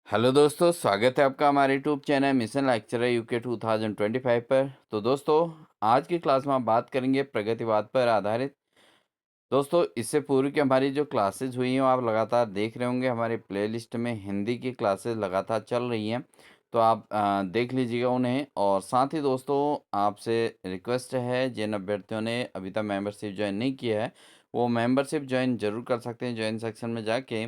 Hello दोस्तों, स्वागत है आपका हमारे YouTube channel mission lecturer UK 2025 पर। तो दोस्तों, आज की क्लास में हम बात करेंगे प्रगतिवाद पर आधारित। दोस्तों, इससे पूर्व की हमारी जो क्लासेज हुई हैं वो आप लगातार देख रहे होंगे। हमारे प्लेलिस्ट में हिंदी की क्लासेस लगातार चल रही हैं, तो आप देख लीजिएगा उन्हें। और साथ ही दोस्तों, आपसे रिक्वेस्ट है, जिन अभ्यर्थियों ने अभी तक मेंबरशिप ज्वाइन नहीं किया है वो मेंबरशिप ज्वाइन जरूर कर सकते हैं ज्वाइन सेक्शन में जाके।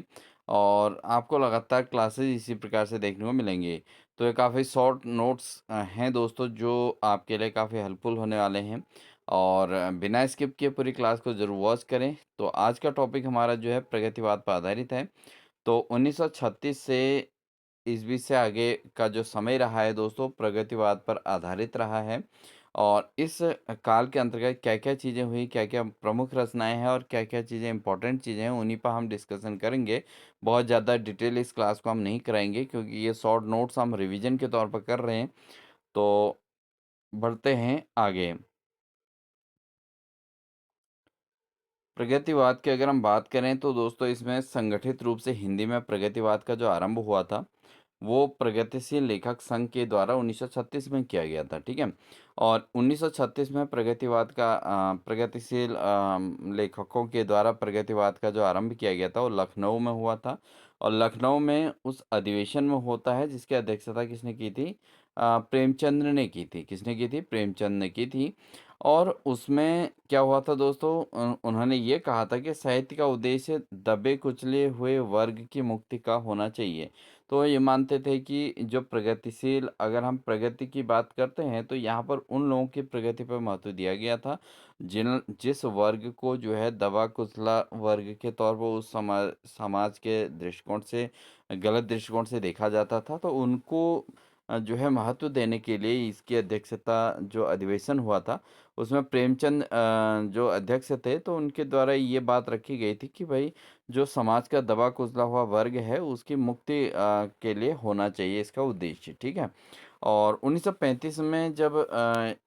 और आपको लगातार क्लासेस इसी प्रकार से देखने को मिलेंगी। तो ये काफ़ी शॉर्ट नोट्स हैं दोस्तों, जो आपके लिए काफ़ी हेल्पफुल होने वाले हैं। और बिना स्किप किए पूरी क्लास को ज़रूर वॉच करें। तो आज का टॉपिक हमारा जो है प्रगतिवाद पर आधारित है। तो 1936 से ईस्वी से आगे का जो समय रहा है दोस्तों, प्रगतिवाद पर आधारित रहा है। और इस काल के अंतर्गत क्या-क्या चीज़ें हुई, क्या-क्या प्रमुख रचनाएँ हैं और क्या-क्या चीज़ें इम्पोर्टेंट चीज़ें हैं, उन्हीं पर हम डिस्कशन करेंगे। बहुत ज़्यादा डिटेल इस क्लास को हम नहीं कराएँगे, क्योंकि ये शॉर्ट नोट्स हम रिवीजन के तौर पर कर रहे हैं। तो बढ़ते हैं आगे। प्रगतिवाद की अगर हम बात करें तो दोस्तों, इसमें संगठित रूप से हिंदी में प्रगतिवाद का जो आरंभ हुआ था वो प्रगतिशील लेखक संघ के द्वारा 1936 में किया गया था। ठीक है। और 1936 में प्रगतिशील लेखकों के द्वारा प्रगतिवाद का जो आरंभ किया गया था वो लखनऊ में हुआ था। और लखनऊ में उस अधिवेशन में होता है जिसकी अध्यक्षता किसने की थी? प्रेमचंद्र ने की थी। किसने की थी? प्रेमचंद ने की थी। और उसमें क्या हुआ था दोस्तों, उन्होंने ये कहा था कि साहित्य का उद्देश्य दबे कुचले हुए वर्ग की मुक्ति का होना चाहिए। तो ये मानते थे कि जो प्रगतिशील, अगर हम प्रगति की बात करते हैं तो यहाँ पर उन लोगों की प्रगति पर महत्व दिया गया था जिस वर्ग को जो है दबा कुचला वर्ग के तौर पर उस समाज के दृष्टिकोण से, गलत दृष्टिकोण से देखा जाता था। तो उनको जो है महत्व देने के लिए इसकी अध्यक्षता, जो अधिवेशन हुआ था उसमें प्रेमचंद जो अध्यक्ष थे, तो उनके द्वारा ये बात रखी गई थी कि भाई, जो समाज का दबा कुचला हुआ वर्ग है उसकी मुक्ति के लिए होना चाहिए इसका उद्देश्य। ठीक है। और 1935 में जब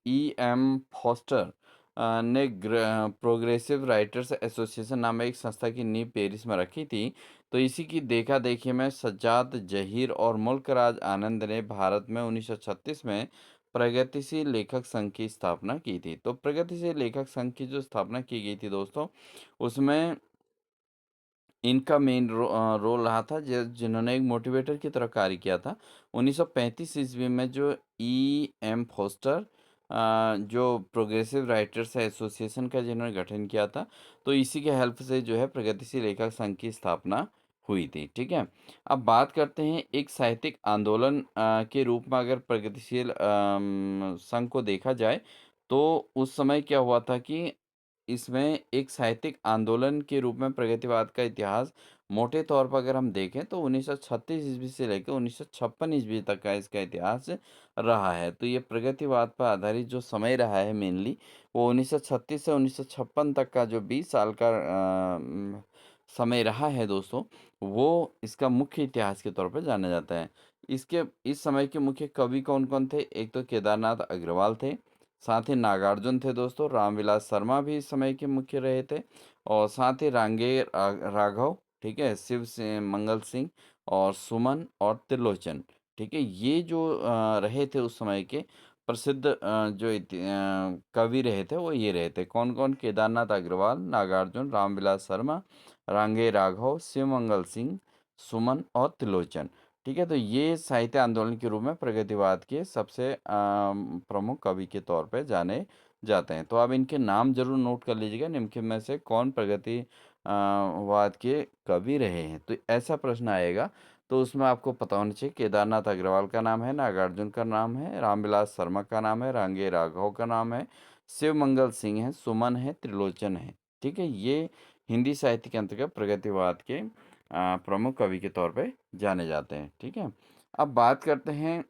ई.एम. फॉस्टर ने प्रोग्रेसिव राइटर्स एसोसिएशन नामक एक संस्था की नींव पेरिस में रखी थी, तो इसी की देखा देखी में सज्जाद जहीर और मुल्कराज आनंद ने भारत में 1936 में प्रगतिशील लेखक संघ की स्थापना की थी। तो प्रगतिशील लेखक संघ की जो स्थापना की गई थी दोस्तों, उसमें इनका मेन रोल रहा था, जिन्होंने एक मोटिवेटर की तरह कार्य किया था। 1935 ईस्वी में जो ई.एम. फोस्टर जो प्रोग्रेसिव राइटर्स एसोसिएशन का जिन्होंने गठन किया था, तो इसी के हेल्प से जो है प्रगतिशील लेखक संघ की स्थापना हुई थी। ठीक है। अब बात करते हैं एक साहित्यिक आंदोलन के रूप में, अगर प्रगतिशील संघ को देखा जाए तो उस समय क्या हुआ था कि इसमें एक साहित्यिक आंदोलन के रूप में प्रगतिवाद का इतिहास मोटे तौर पर अगर हम देखें तो 1936 ईस्वी से लेकर 1956 ईस्वी तक का इसका इतिहास रहा है। तो ये प्रगतिवाद पर आधारित जो समय रहा है मेनली, वो 1936 से 1956 तक का जो 20 साल का समय रहा है दोस्तों, वो इसका मुख्य इतिहास के तौर पर जाना जाता है। इसके इस समय के मुख्य कवि कौन कौन थे? एक तो केदारनाथ अग्रवाल थे, साथ ही नागार्जुन थे दोस्तों, रामविलास शर्मा भी इस समय के मुख्य रहे थे, और साथ ही राघव, ठीक है, शिव से मंगल सिंह और सुमन और त्रिलोचन। ठीक है, ये जो रहे थे उस समय के प्रसिद्ध कवि रहे थे, वो ये रहे थे। कौन कौन? केदारनाथ अग्रवाल, नागार्जुन, रामविलास शर्मा, रांगे राघव, शिव मंगल सिंह, सुमन और त्रिलोचन। ठीक है, तो ये साहित्य आंदोलन के रूप में प्रगतिवाद के सबसे प्रमुख कवि के तौर पे जाने जाते हैं। तो आप इनके नाम जरूर नोट कर लीजिएगा, निम्न में से कौन प्रगति वाद के कवि रहे हैं। तो ऐसा प्रश्न आएगा तो उसमें आपको पता होना चाहिए, केदारनाथ अग्रवाल का नाम है, नागार्जुन का नाम है, रामविलास शर्मा का नाम है, रांगे राघव का नाम है, शिव मंगल सिंह है, सुमन है, त्रिलोचन है। ठीक है, ये हिंदी साहित्य के अंतर्गत प्रगतिवाद के प्रमुख कवि के तौर पे जाने जाते हैं। ठीक है। अब बात करते हैं,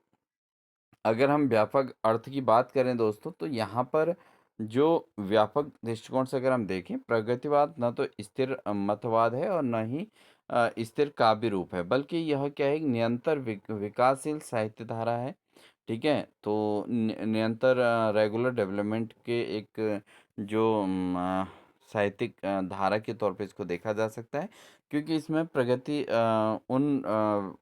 अगर हम व्यापक अर्थ की बात करें दोस्तों, तो यहाँ पर जो व्यापक दृष्टिकोण से अगर हम देखें, प्रगतिवाद न तो स्थिर मतवाद है और न ही स्थिर काव्य रूप है, बल्कि यह क्या है, एक निरंतर विकासशील साहित्य धारा है। ठीक है। तो निरंतर रेगुलर डेवलपमेंट के एक जो साहित्यिक धारा के तौर पे इसको देखा जा सकता है, क्योंकि इसमें प्रगति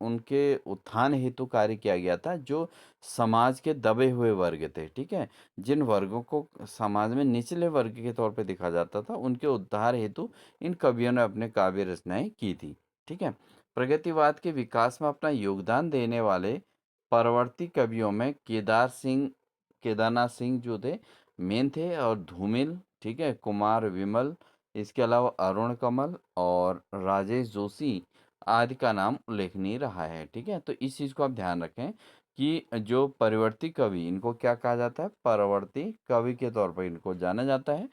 उनके उत्थान हेतु कार्य किया गया था जो समाज के दबे हुए वर्ग थे, ठीक है? जिन वर्गों को समाज में निचले वर्ग के तौर पे देखा जाता था, उनके उद्धार हेतु इन कवियों ने अपने काव्य रचनाएँ की थी, ठीक है? प्रगतिवाद के विकास में अपना योगदान देने वाले परवर्ती कवियों में केदारनाथ सिंह जो थे, मेन थे और धूमिल, ठीक है? कुमार विमल, इसके अलावा अरुण कमल और राजेश जोशी आदि का नाम उल्लेखनीय रहा है, ठीक है? तो इस चीज़ को आप ध्यान रखें कि जो परिवर्ती कवि इनको क्या कहा जाता है? परवर्ती कवि के तौर पर इनको जाना जाता है।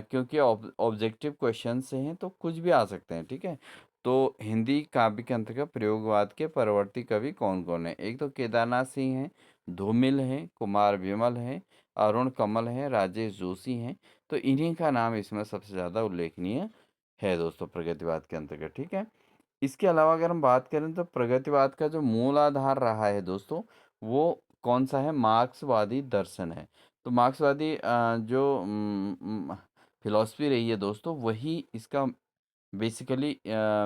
क्योंकि ऑब्जेक्टिव क्वेश्चन से हैं तो कुछ भी आ सकते हैं, ठीक है? तो हिंदी काव्य के अंतर्गत प्रयोगवाद के परवर्ती कवि कौन-कौन हैं? एक तो केदारनाथ सिंह हैं, धूमिल हैं, कुमार विमल हैं, अरुण कमल हैं, राजेश जोशी हैं। तो इन्हीं का नाम इसमें सबसे ज़्यादा उल्लेखनीय है दोस्तों प्रगतिवाद के अंतर्गत, ठीक है? इसके अलावा अगर हम बात करें तो प्रगतिवाद का जो मूल आधार रहा है दोस्तों, वो कौन-सा है? मार्क्सवादी दर्शन है। तो मार्क्सवादी जो फ़िलॉसफ़ी रही है दोस्तों, वही इसका बेसिकली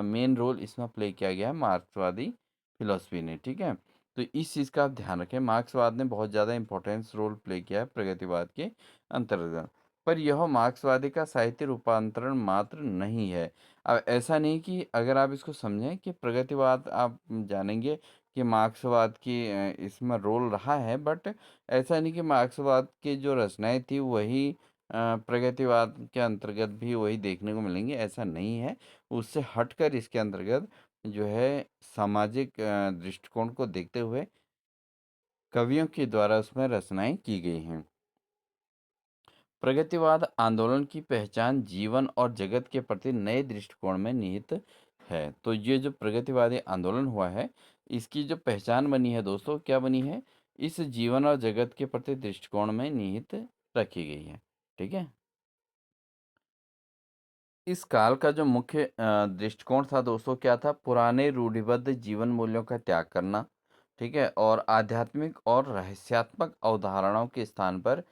मेन रोल इसमें प्ले किया गया है मार्क्सवादी फिलॉसफी ने, ठीक है? तो इस चीज़ का आप ध्यान रखें, मार्क्सवाद ने बहुत ज़्यादा इम्पोर्टेंस रोल प्ले किया है प्रगतिवाद के अंतर्गत। पर यह मार्क्सवादी का साहित्य रूपांतरण मात्र नहीं है। अब ऐसा नहीं कि अगर आप इसको समझें कि प्रगतिवाद आप जानेंगे कि मार्क्सवाद की इसमें रोल रहा है, बट ऐसा नहीं कि मार्क्सवाद की जो रचनाएँ थी वही प्रगतिवाद के अंतर्गत भी वही देखने को मिलेंगी, ऐसा नहीं है। उससे हटकर इसके अंतर्गत जो है सामाजिक दृष्टिकोण को देखते हुए कवियों के द्वारा उसमें रचनाएँ की गई हैं। प्रगतिवाद आंदोलन की पहचान जीवन और जगत के प्रति नए दृष्टिकोण में निहित है। तो ये जो प्रगतिवादी आंदोलन हुआ है, इसकी जो पहचान बनी है दोस्तों, क्या बनी है? इस जीवन और जगत के प्रति दृष्टिकोण में निहित रखी गई है। ठीक है? इस काल का जो मुख्य दृष्टिकोण था दोस्तों क्या था? पुराने रूढ़िबद्ध जीवन मूल्यों का त्याग करना, ठीक है? और आध्यात्मिक और रहस्यात्मक अवधारणाओं के स्थान पर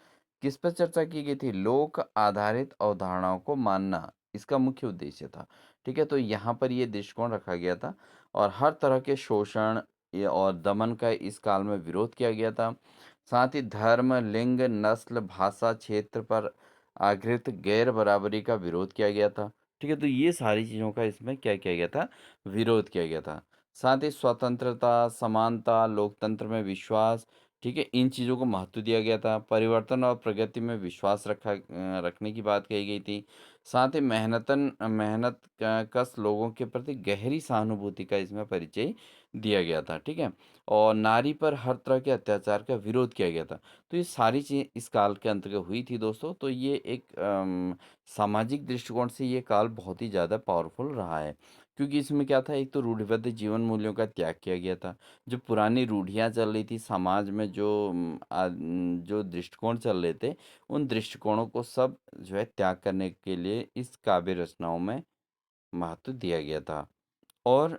किस पर चर्चा की गई थी? लोक आधारित अवधारणाओं को मानना, इसका मुख्य उद्देश्य था, ठीक है? तो यहाँ पर ये दृष्टिकोण रखा गया था और हर तरह के शोषण और दमन का इस काल में विरोध किया गया था। साथ ही धर्म, लिंग, नस्ल, भाषा, क्षेत्र पर आगृत गैर बराबरी का विरोध किया गया था। ठीक है, तो ये सारी चीज़ों का इसमें क्या किया गया था? विरोध किया गया था। साथ ही स्वतंत्रता, समानता, लोकतंत्र में विश्वास, ठीक है, इन चीज़ों को महत्व दिया गया था। परिवर्तन और प्रगति में विश्वास रखने की बात कही गई थी। साथ ही मेहनत कश लोगों के प्रति गहरी सहानुभूति का इसमें परिचय दिया गया था। ठीक है, और नारी पर हर तरह के अत्याचार का विरोध किया गया था। तो ये सारी चीज़ें इस काल के अंतर्गत हुई थी दोस्तों। तो ये एक सामाजिक दृष्टिकोण से ये काल बहुत ही ज़्यादा पावरफुल रहा है। क्योंकि इसमें क्या था, एक तो रूढ़िबद्ध जीवन मूल्यों का त्याग किया गया था। जो पुरानी रूढ़ियाँ चल रही थी समाज में, जो दृष्टिकोण चल रहे थे, उन दृष्टिकोणों को सब जो है त्याग करने के लिए इस काव्य रचनाओं में महत्व दिया गया था। और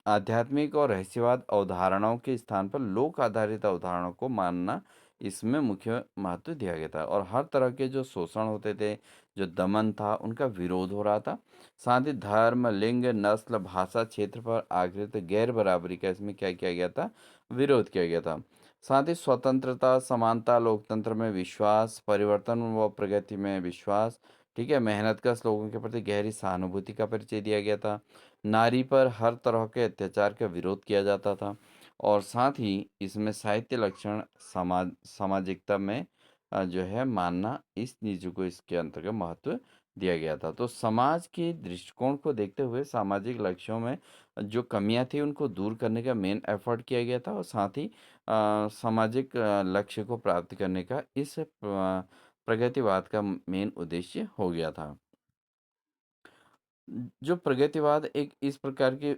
आध्यात्मिक और रहस्यवाद अवधारणाओं के स्थान पर लोक आधारित अवधारणाओं को मानना इसमें मुख्य महत्व दिया गया था। और हर तरह के जो शोषण होते थे, जो दमन था, उनका विरोध हो रहा था। साथ ही धर्म, लिंग, नस्ल, भाषा, क्षेत्र पर आधारित गैर बराबरी का इसमें क्या किया गया था? विरोध किया गया था। साथ ही स्वतंत्रता, समानता, लोकतंत्र में विश्वास, परिवर्तन व प्रगति में विश्वास, ठीक है, मेहनत का लोगों के प्रति गहरी सहानुभूति का परिचय दिया गया था। नारी पर हर तरह के अत्याचार का विरोध किया जाता था। और साथ ही इसमें साहित्य लक्षण सामाजिकता में जो है मानना, इस चीज़ों को इसके अंतर्गत महत्व दिया गया था। तो समाज के दृष्टिकोण को देखते हुए सामाजिक लक्ष्यों में जो कमियां थी उनको दूर करने का मेन एफर्ट किया गया था। और साथ ही सामाजिक लक्ष्य को प्राप्त करने का इस प्रगतिवाद का मेन उद्देश्य हो गया था। जो प्रगतिवाद एक इस प्रकार की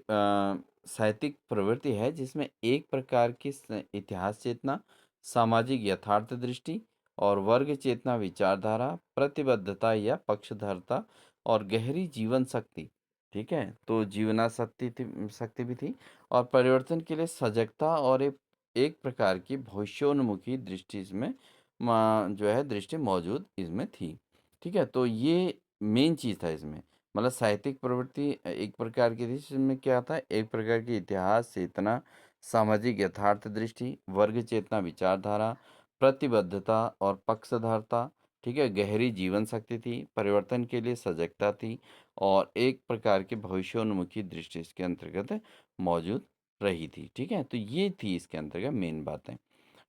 साहित्यिक प्रवृत्ति है जिसमें एक प्रकार की इतिहास चेतना, सामाजिक यथार्थ दृष्टि और वर्ग चेतना, विचारधारा, प्रतिबद्धता या पक्षधरता और गहरी जीवन शक्ति, ठीक है, तो जीवना शक्ति भी थी। और परिवर्तन के लिए सजगता और एक प्रकार की भविष्योन्मुखी दृष्टि इसमें जो है दृष्टि मौजूद इसमें थी। ठीक है, तो ये मेन चीज़ था इसमें। मतलब साहित्यिक प्रवृत्ति एक प्रकार की थी जिसमें क्या था, एक प्रकार की इतिहास चेतना, सामाजिक यथार्थ दृष्टि, वर्ग चेतना विचारधारा, प्रतिबद्धता और पक्षधारता, ठीक है, गहरी जीवन शक्ति थी, परिवर्तन के लिए सजगता थी और एक प्रकार की भविष्योन्मुखी दृष्टि इसके अंतर्गत मौजूद रही थी। ठीक है, तो ये थी इसके अंतर्गत मेन बातें,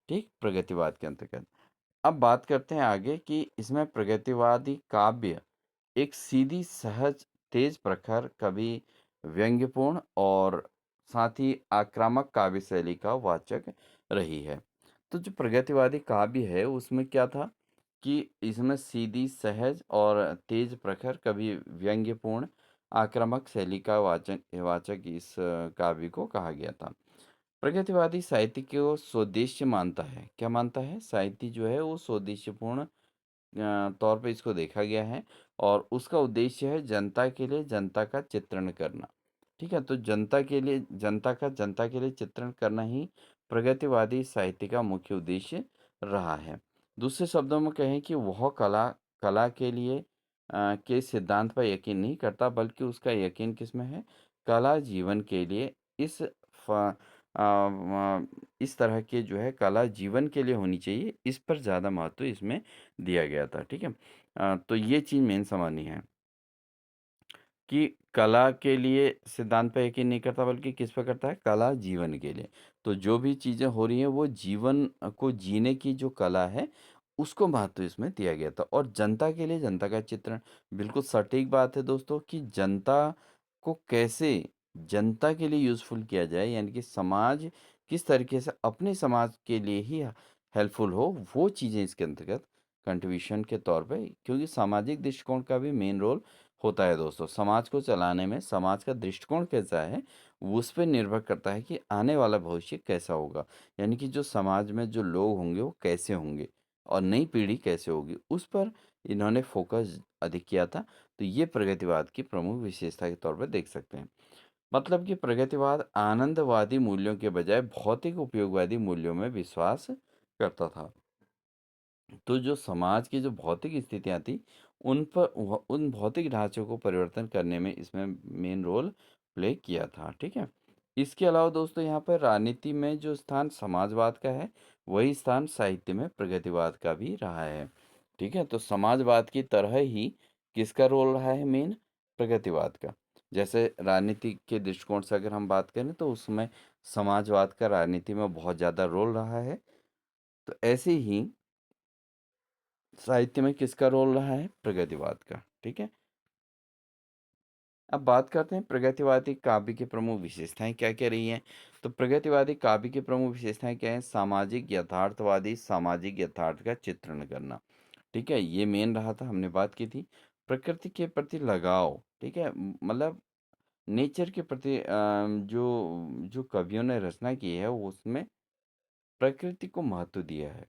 ठीक, प्रगतिवाद के अंतर्गत। अब बात करते हैं आगे कि इसमें प्रगतिवादी काव्य एक सीधी, सहज, तेज प्रखर, कवि, व्यंग्यपूर्ण और साथ ही आक्रामक काव्य शैली का वाचक रही है। तो जो प्रगतिवादी काव्य है उसमें क्या था कि इसमें सीधी, सहज और तेज प्रखर, कवि, व्यंग्यपूर्ण, आक्रामक शैली का वाचक वाचक इस काव्य को कहा गया था। प्रगतिवादी साहित्य को स्वदेश्य मानता है। क्या मानता है? साहित्य जो है वो स्वदेशीपूर्ण तौर पे इसको देखा गया है और उसका उद्देश्य है जनता के लिए जनता का चित्रण करना। ठीक है, तो जनता के लिए जनता के लिए चित्रण करना ही प्रगतिवादी साहित्य का मुख्य उद्देश्य रहा है। दूसरे शब्दों में कहें कि वह कला के लिए के सिद्धांत पर यकीन नहीं करता, बल्कि उसका यकीन किसमें है? कला जीवन के लिए इस इस तरह के जो है कला जीवन के लिए होनी चाहिए, इस पर ज़्यादा महत्व इसमें दिया गया था। ठीक है, तो ये चीज़ मेन समझनी है कि कला के लिए सिद्धांत पे यकीन नहीं करता, बल्कि किस पे करता है? कला जीवन के लिए। तो जो भी चीज़ें हो रही हैं वो जीवन को जीने की जो कला है उसको महत्व इसमें दिया गया था। और जनता के लिए जनता का चित्रण, बिल्कुल सटीक बात है दोस्तों कि जनता को कैसे जनता के लिए यूज़फुल किया जाए, यानी कि समाज किस तरीके से अपने समाज के लिए ही हेल्पफुल हो, वो चीज़ें इसके अंतर्गत कंट्रीब्यूशन के तौर पे, क्योंकि सामाजिक दृष्टिकोण का भी मेन रोल होता है दोस्तों। समाज को चलाने में समाज का दृष्टिकोण कैसा है, वो उस पे निर्भर करता है कि आने वाला भविष्य कैसा होगा। यानी कि जो समाज में जो लोग होंगे वो कैसे होंगे और नई पीढ़ी कैसे होगी, उस पर इन्होंने फोकस अधिक किया था। तो ये प्रगतिवाद की प्रमुख विशेषता के तौर पर देख सकते हैं। मतलब कि प्रगतिवाद आनंदवादी मूल्यों के बजाय भौतिक उपयोगवादी मूल्यों में विश्वास करता था। तो जो समाज की जो भौतिक स्थितियाँ थी, उन पर उन भौतिक ढाँचों को परिवर्तन करने में इसमें मेन रोल प्ले किया था, ठीक है? इसके अलावा दोस्तों यहाँ पर राजनीति में जो स्थान समाजवाद का है, वही स्थान साहित्य में प्रगतिवाद का भी रहा है, ठीक है? तो समाजवाद की तरह ही किसका रोल रहा है मेन? प्रगतिवाद का। जैसे राजनीति के दृष्टिकोण से अगर हम बात करें तो उसमें समाजवाद का राजनीति में बहुत ज़्यादा रोल रहा है। तो ऐसे ही साहित्य में किसका रोल रहा है? प्रगतिवाद का, ठीक है? अब बात करते हैं प्रगतिवादी काव्य की प्रमुख विशेषताएँ क्या-क्या रही हैं? तो प्रगतिवादी काव्य की प्रमुख विशेषताएँ क्या हैं? सामाजिक यथार्थ का चित्रण करना, ठीक है? ये मेन रहा था, हमने बात की थी। प्रकृति के प्रति लगाव, ठीक है? मतलब नेचर के प्रति जो जो कवियों ने रचना की है, उसमें प्रकृति को महत्व दिया है।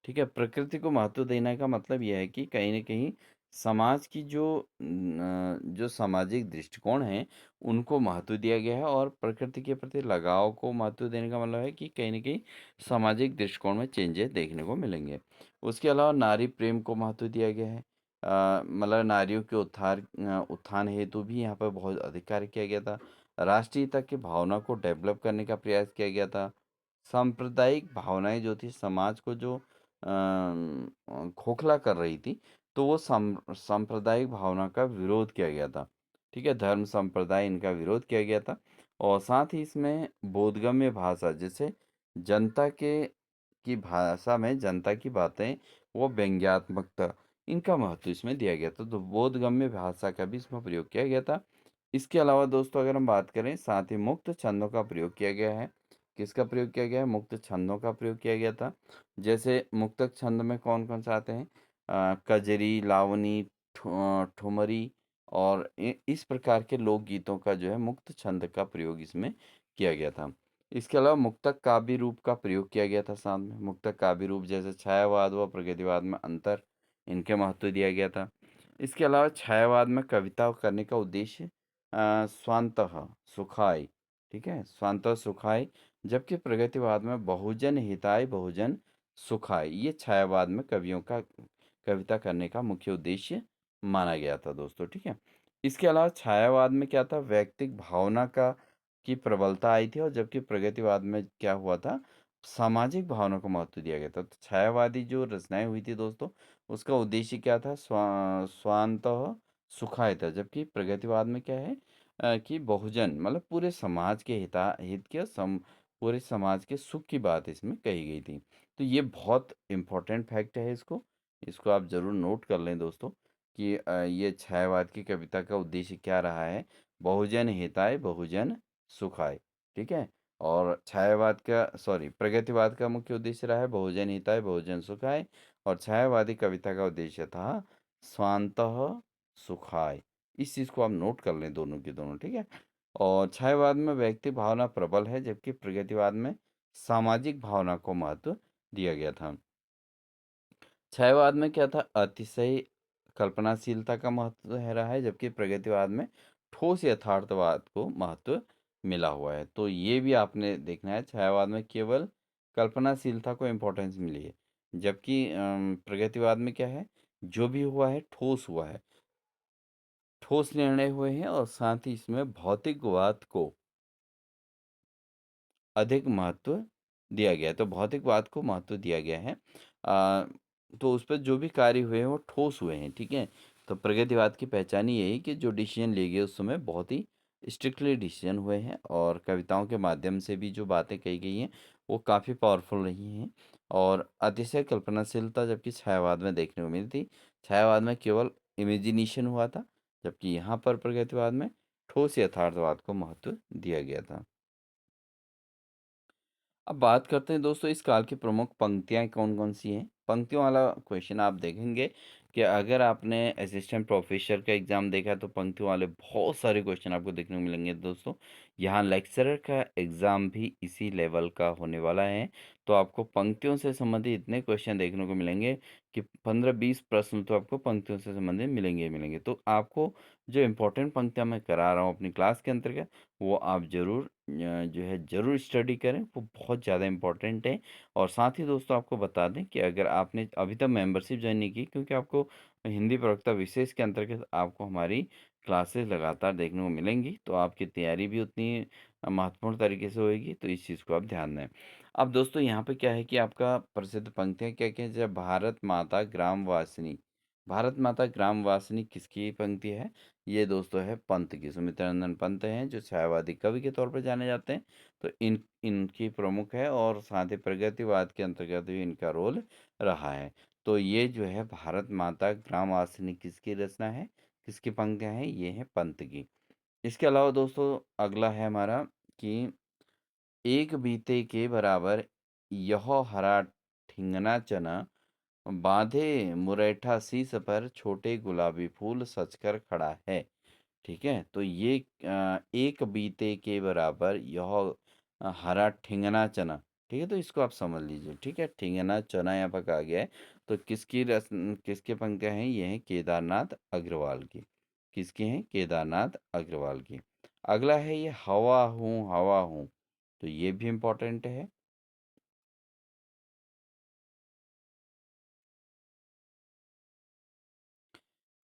ठीक है, प्रकृति को महत्व देने का मतलब ये है कि कहीं न कहीं समाज की जो सामाजिक दृष्टिकोण हैं, उनको महत्व दिया गया है और प्रकृति के प्रति लगाव को महत्व देने का मतलब है कि कहीं न कहीं सामाजिक दृष्टिकोण में चेंजेस देखने को मिलेंगे। उसके अलावा नारी प्रेम को महत्व दिया गया है। मतलब नारियों के उत्थान हेतु भी यहाँ पर बहुत अधिक कार्य किया गया था। राष्ट्रीयता की भावना को डेवलप करने का प्रयास किया गया था। सांप्रदायिक भावनाएँ जो थी समाज को जो खोखला कर रही थी, तो वो सांप्रदायिक भावना का विरोध किया गया था। ठीक है? धर्म, संप्रदाय इनका विरोध किया गया था और साथ ही इसमें बोधगम्य भाषा, जैसे जनता की भाषा में जनता की बातें, वो व्यंग्यात्मकता, इनका महत्व इसमें दिया गया था। तो बोधगम्य भाषा का भी इसमें प्रयोग किया गया था। इसके अलावा दोस्तों अगर हम बात करें, साथ ही मुक्त छंदों का प्रयोग किया गया है। किसका प्रयोग किया गया है? मुक्त छंदों का प्रयोग किया गया था। जैसे मुक्तक छंद में कौन-कौन से आते हैं? कजरी, लावनी, ठुमरी और इस प्रकार के लोकगीतों का जो है मुक्त छंद का प्रयोग इसमें किया गया था। इसके अलावा मुक्तक काव्य रूप का प्रयोग किया गया था साथ में। मुक्तक काव्य रूप जैसे छायावाद व प्रगतिवाद में अंतर, इनके महत्व दिया गया था। इसके अलावा छायावाद में कविता करने का उद्देश्य स्वान्तः सुखाय, ठीक है? स्वान्तः सुखाय, जबकि प्रगतिवाद में बहुजन हिताय बहुजन सुखाय, ये छायावाद में कवियों का कविता करने का मुख्य उद्देश्य माना गया था दोस्तों, ठीक है। इसके अलावा छायावाद में क्या था, व्यक्तिक भावना का की प्रबलता आई थी, और जबकि प्रगतिवाद में क्या हुआ था, सामाजिक भावना को महत्व दिया गया था। तो छायावादी जो रचनाएं हुई थी दोस्तों, उसका उद्देश्य क्या था, स्वांतः सुखाय था। जबकि प्रगतिवाद में क्या है, कि बहुजन मतलब पूरे समाज के हित के पूरे समाज के सुख की बात इसमें कही गई थी। तो ये बहुत इम्पोर्टेंट फैक्ट है, इसको इसको आप जरूर नोट कर लें दोस्तों, कि ये छायावाद की कविता का उद्देश्य क्या रहा है, बहुजन हिताय बहुजन सुखाय, ठीक है। और छायावाद का सॉरी प्रगतिवाद का मुख्य उद्देश्य रहा है बहुजन हिताय बहुजन सुखाय, और छायावादी कविता का उद्देश्य था स्वांतः सुखाय। इस चीज़ को आप नोट कर लें, दोनों की दोनों, ठीक है। और छायावाद में व्यक्ति भावना प्रबल है, जबकि प्रगतिवाद में सामाजिक भावना को महत्व दिया गया था। छायावाद में क्या था, अतिशय कल्पनाशीलता का महत्व है रहा है, जबकि प्रगतिवाद में ठोस यथार्थवाद को महत्व मिला हुआ है। तो ये भी आपने देखना है, छायावाद में केवल कल्पनाशीलता को इम्पोर्टेंस मिली है, जबकि प्रगतिवाद में क्या है, जो भी हुआ है ठोस हुआ है, ठोस निर्णय हुए हैं, और साथ ही इसमें भौतिकवाद को अधिक महत्व दिया गया है। तो भौतिकवाद को महत्व दिया गया है। तो उस पे जो भी कार्य हुए हैं वो ठोस हुए हैं, ठीक है। तो प्रगतिवाद की पहचान ही यही कि जो डिसीजन लिए गए उस समय बहुत ही स्ट्रिक्टली डिसीजन हुए हैं, और कविताओं के माध्यम से भी जो बातें कही गई हैं वो काफ़ी पावरफुल रही हैं। और अतिशय कल्पनाशीलता जबकि छायावाद में देखने को मिली थी, छायावाद में केवल इमेजिनेशन हुआ था, जबकि यहाँ पर प्रगतिवाद में ठोस यथार्थवाद को महत्व दिया गया था। अब बात करते हैं दोस्तों, इस काल की प्रमुख पंक्तियाँ कौन-कौन सी हैं? पंक्तियों वाला क्वेश्चन आप देखेंगे कि अगर आपने असिस्टेंट प्रोफेसर का एग्ज़ाम देखा है, तो पंक्तियों वाले बहुत सारे क्वेश्चन आपको देखने को मिलेंगे दोस्तों। यहाँ लेक्चरर का एग्ज़ाम भी इसी लेवल का होने वाला है, तो आपको पंक्तियों से संबंधित इतने क्वेश्चन देखने को मिलेंगे कि 15-20 प्रश्न तो आपको पंक्तियों से संबंधित मिलेंगे ही मिलेंगे। तो आपको जो इम्पोर्टेंट पंक्तियाँ मैं करा रहा हूँ अपनी क्लास के अंतर्गत, वो आप ज़रूर जो है ज़रूर स्टडी करें, वो बहुत ज़्यादा इम्पोर्टेंट है। और साथ ही दोस्तों आपको बता दें कि अगर आपने अभी तक मेंबरशिप जॉइन नहीं की, क्योंकि आपको हिंदी प्रवक्ता विशेष के अंतर्गत आपको हमारी क्लासेस लगातार देखने को मिलेंगी, तो आपकी तैयारी भी उतनी महत्वपूर्ण तरीके से होएगी, तो इस चीज़ को आप ध्यान दें। अब दोस्तों यहाँ पे क्या है कि आपका प्रसिद्ध पंक्तियाँ क्या-क्या हैं, जब भारत माता ग्रामवासिनी, भारत माता ग्रामवासिनी किसकी पंक्ति है? ये दोस्तों है पंत की, सुमित्रानंदन पंत हैं जो छायावादी कवि के तौर पर जाने जाते हैं। तो इनकी प्रमुख है, और साथ ही प्रगतिवाद के अंतर्गत भी इनका रोल रहा है। तो ये जो है भारत माता ग्रामवासिनी किसकी रचना है, किसकी पंक्तियाँ हैं, ये है पंत की। इसके अलावा दोस्तों अगला है हमारा कि एक बीते के बराबर यहो हरा ठिंगना चना, बांधे मुरैठा शीस पर छोटे गुलाबी फूल सजकर खड़ा है। ठीक है? तो ये एक बीते के बराबर यह हरा ठिंगना चना, ठीक है? तो इसको आप समझ लीजिए, ठीक है? ठिंगना चना यहाँ पर कहा गया है, तो किसकी पंक्तियाँ हैं? ये हैं केदारनाथ अग्रवाल की। किसकी हैं? केदारनाथ अग्रवाल की। अगला है ये हवा हूँ, तो ये भी इम्पोर्टेंट है।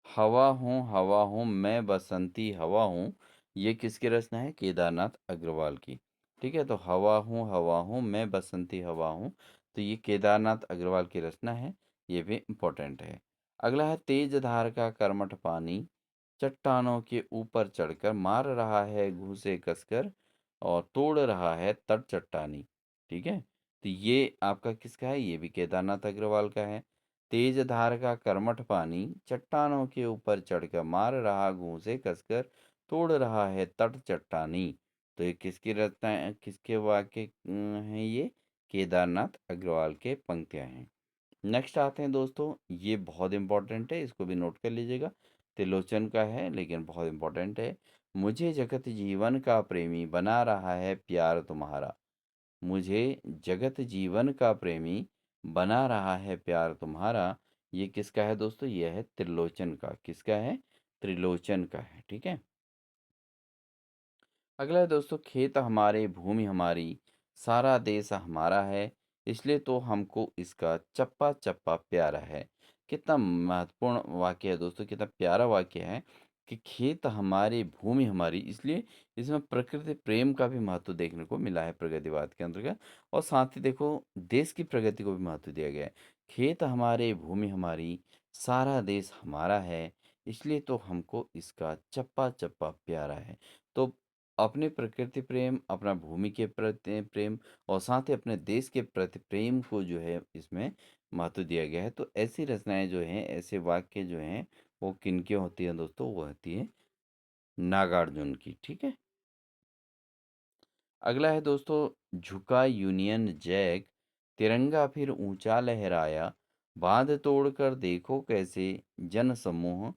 हवा हूँ, मैं बसंती हवा हूँ, ये किसकी रचना है? केदारनाथ अग्रवाल की। ठीक है? तो हवा हूँ, मैं बसंती हवा हूँ, तो ये केदारनाथ अग्रवाल की रचना है, ये भी इम्पोर्टेंट है। अगला है तेज धार का कर्मठ पानी, चट्टानों के ऊपर चढ़कर मार रहा है घूंसे कसकर, और तोड़ रहा है तट चट्टानी। ठीक है? तो ये आपका किसका है? ये भी केदारनाथ अग्रवाल का है। तेज धार का कर्मठ पानी, चट्टानों के ऊपर चढ़कर मार रहा घूंसे कसकर, तोड़ रहा है तट चट्टानी। तो ये किसकी रचना है, किसके वाक्य हैं ये? केदारनाथ अग्रवाल के पंक्तियां हैं। नेक्स्ट आते हैं दोस्तों, ये बहुत इंपॉर्टेंट है, इसको भी नोट कर लीजिएगा। त्रिलोचन का है, लेकिन बहुत इंपॉर्टेंट है। मुझे जगत जीवन का प्रेमी बना रहा है प्यार तुम्हारा, मुझे जगत जीवन का प्रेमी बना रहा है प्यार तुम्हारा। ये किसका है दोस्तों? ये है त्रिलोचन का। किसका है? त्रिलोचन का है, ठीक है। अगला है दोस्तों, खेत हमारे भूमि हमारी, सारा देश हमारा है, इसलिए तो हमको इसका चप्पा चप्पा प्यारा है। कितना महत्वपूर्ण वाक्य है दोस्तों, कितना प्यारा वाक्य है कि खेत हमारी, भूमि हमारी। इसलिए इसमें प्रकृति प्रेम का भी महत्व देखने को मिला है प्रगतिवाद के अंतर्गत। और साथ ही देखो, देश की प्रगति को भी महत्व दिया गया है। खेत हमारे, भूमि हमारी, सारा देश हमारा है, इसलिए तो हमको इसका चप्पा चप्पा प्यारा है। तो अपने प्रकृति प्रेम, अपना भूमि के प्रति प्रेम और साथ ही अपने देश के प्रति प्रेम को जो है इसमें महत्व दिया गया है। तो ऐसी रचनाएँ जो हैं, ऐसे वाक्य जो हैं, वो किनके होती हैं दोस्तों? वो होती है नागार्जुन की, ठीक है? अगला है दोस्तों, झुका यूनियन जैक, तिरंगा फिर ऊंचा लहराया, बांध तोड़कर देखो कैसे जनसमूह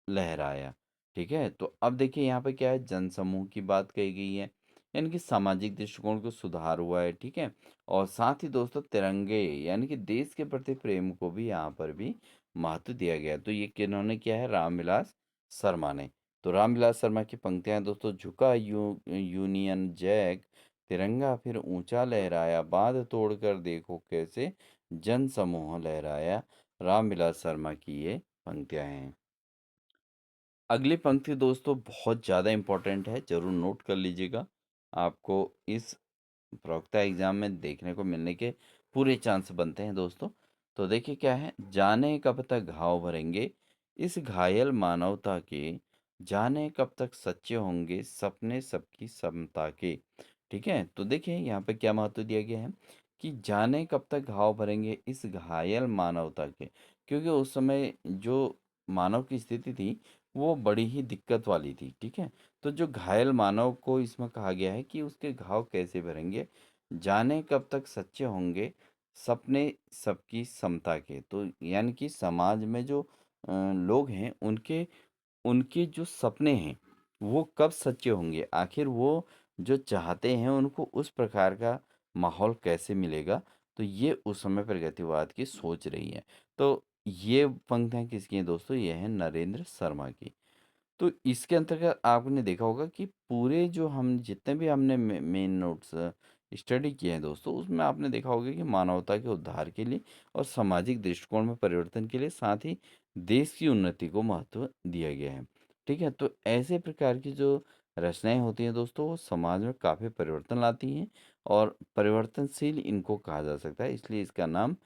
लहराया। ठीक है? तो अब देखिए यहाँ पे क्या है, जनसमूह की बात कही गई है, यानी कि सामाजिक दृष्टिकोण को सुधार हुआ है, ठीक है? और साथ ही दोस्तों तिरंगे यानी कि देश के प्रति प्रेम को भी यहाँ पर भी महत्व दिया गया है। तो ये किन्होंने किया है? रामविलास शर्मा ने। तो रामविलास शर्मा की पंक्तियाँ हैं दोस्तों, झुका यूनियन जैक, तिरंगा फिर ऊंचा लहराया, बांध तोड़कर देखो कैसे जनसमूह लहराया। रामविलास शर्मा की ये पंक्तियाँ हैं। अगली पंक्ति दोस्तों बहुत ज़्यादा इम्पोर्टेंट है, ज़रूर नोट कर लीजिएगा। आपको इस प्रवक्ता एग्ज़ाम में देखने को मिलने के पूरे चांस बनते हैं दोस्तों। तो देखिए क्या है, जाने कब तक घाव भरेंगे इस घायल मानवता के, जाने कब तक सच्चे होंगे सपने सबकी समता के। ठीक है? तो देखिए यहाँ पे क्या महत्व दिया गया है कि जाने कब तक घाव भरेंगे इस घायल मानवता के, क्योंकि उस समय जो मानव की स्थिति थी वो बड़ी ही दिक्कत वाली थी, ठीक है? तो जो घायल मानव को इसमें कहा गया है कि उसके घाव कैसे भरेंगे, जाने कब तक सच्चे होंगे सपने सबकी समता के। तो यानी कि समाज में जो लोग हैं उनके उनके जो सपने हैं वो कब सच्चे होंगे, आखिर वो जो चाहते हैं उनको उस प्रकार का माहौल कैसे मिलेगा। तो ये उस समय प्रगतिवाद की सोच रही है। तो ये पंक्तियाँ किसकी हैं दोस्तों? ये हैं नरेंद्र शर्मा की। तो इसके अंतर्गत आपने देखा होगा कि पूरे जो हम जितने भी हमने मेन नोट्स स्टडी किए हैं दोस्तों, उसमें आपने देखा होगा कि मानवता के उद्धार के लिए और सामाजिक दृष्टिकोण में परिवर्तन के लिए, साथ ही देश की उन्नति को महत्व दिया गया है। ठीक है? तो ऐसे प्रकार की जो रचनाएं होती हैं दोस्तों, वो समाज में काफ़ी परिवर्तन लाती हैं और परिवर्तनशील इनको कहा जा सकता है, इसलिए इसका नाम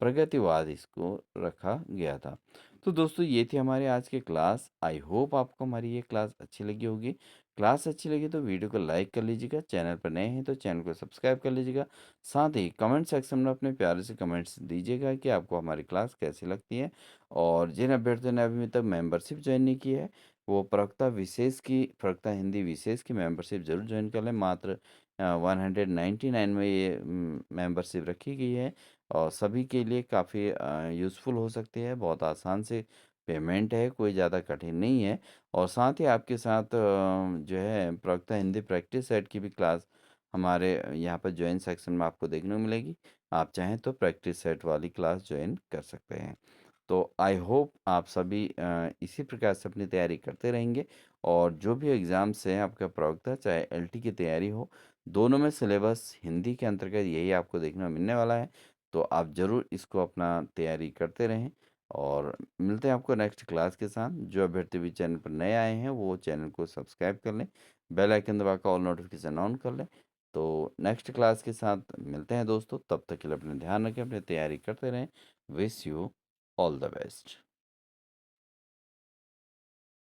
प्रगतिवाद इसको रखा गया था। तो दोस्तों ये थी हमारी आज की क्लास। आई होप आपको हमारी ये क्लास अच्छी लगी होगी। क्लास अच्छी लगी तो वीडियो को लाइक कर लीजिएगा, चैनल पर नए हैं तो चैनल को सब्सक्राइब कर लीजिएगा। साथ ही कमेंट सेक्शन में अपने प्यारे से कमेंट्स दीजिएगा कि आपको हमारी क्लास कैसी लगती है। और जिन अभ्यर्थियों ने अभी तक मेंबरशिप ज्वाइन नहीं की है, वो प्रवक्ता हिंदी विशेष की मेंबरशिप जरूर ज्वाइन कर लें। मात्र 199 में ये मेंबरशिप रखी गई है और सभी के लिए काफ़ी यूज़फुल हो सकती है। बहुत आसान से पेमेंट है, कोई ज़्यादा कठिन नहीं है। और साथ ही आपके साथ जो है प्रवक्ता हिंदी प्रैक्टिस सेट की भी क्लास हमारे यहाँ पर जॉइन सेक्शन में आपको देखने को मिलेगी। आप चाहें तो प्रैक्टिस सेट वाली क्लास जॉइन कर सकते हैं। तो आई होप आप सभी इसी प्रकार से अपनी तैयारी करते रहेंगे और जो भी एग्ज़ाम्स हैं आपका प्रवक्ता चाहे एलटी की तैयारी हो, दोनों में सिलेबस हिंदी के अंतर्गत यही आपको देखने को मिलने वाला है। तो आप ज़रूर इसको अपना तैयारी करते रहें और मिलते हैं आपको नेक्स्ट क्लास के साथ। जो अभ्यर्थी भी चैनल पर नए आए हैं वो चैनल को सब्सक्राइब कर लें, बेल आइकन दबाकर ऑल नोटिफिकेशन ऑन कर लें। तो नेक्स्ट क्लास के साथ मिलते हैं दोस्तों, तब तक के लिए अपने ध्यान रखें, अपनी तैयारी करते रहें। Wish you all the best.